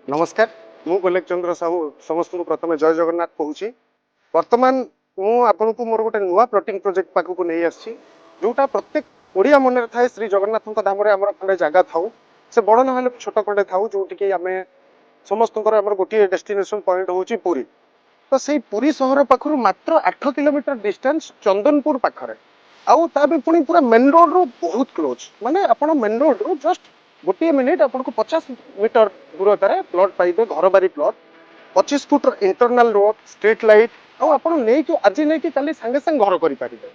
नमस्कार मु गोलेक चंद्र साहू समस्त प्रथम जय जगन्नाथ कहूँ बर्तमान मुझे मोर गोटे नुआ प्लॉटिंग प्रोजेक्ट पाखक नहीं आसी जोटा प्रत्येक ओडिया मन थाए श्री जगन्नाथ धाम आम खंडे जगह था से बड़ ना छोट खंडे था जो आम समस्त गोटे डेस्टिनेशन पॉइंट हूँ पुरी तो से पुरी सहर पाखु मात्र 8 किलोमीटर डिस्टेंस चंदनपुर पाखरे आउ ता भी पुणी पूरा मेन रोड रू बहुत क्लोज माने आपण मेन रोड रू जस्ट गोटे मिनिट आपको 50 मीटर दूरतार प्लॉट पाइबे घर बारी plot 25 foot internal road street light आउ आप आज नहीं कल सांगे सांगे घर करेंगे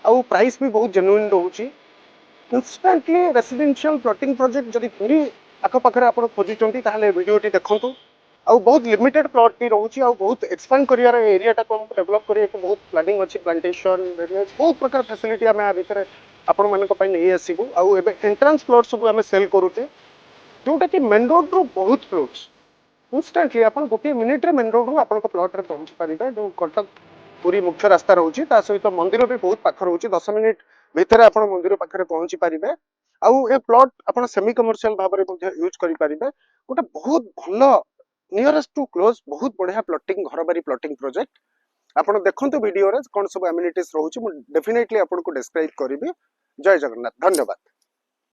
आउ प्राइस भी बहुत जेन्युइन रोचे इंस्टांटली रेसिडेंशियल प्लॉटिंग प्रोजेक्ट जदि पूरी आखपाखे आप खोजुंट भिडियोटी देखूँ आउ बहुत लिमिटेड प्लॉट भी रोचे आउ बहुत एक्सपांड कर एरिया को डेवलप करने बहुत प्लानिंग अच्छी प्लांटेशन बहुत प्रकार फैसिलिटी आम भितर आपण मान नहीं आसबू आउ एंट्रांस प्लॉट सब आम सेल करुचे जोटा कि मेन रोड रू बहुत क्लोज इंस्टांटली आप गोटे मिनिट मेन रोड रू आप प्लॉट रे पहुंची पारे जो कटक पूरी मुख्य रास्ता रोचे सहित मंदिर भी बहुत पाख रोचे 10 मिनिट भितर आप मंदिर पाखे पहुंची पारे आउ ए प्लॉट आप सेमी कमर्शियल भाव में यूज करेंगे गोटे बहुत भल नियरेस्ट टू क्लोज बहुत बढ़िया प्लॉटिंग घर बारी प्लॉटिंग प्रोजेक्ट आपड़ देखो वीडियो कौन सब एम्यूनिटीज रोचे डेफिनेटली आपको डिस्क्राइब करी जय जगन्नाथ धन्यवाद।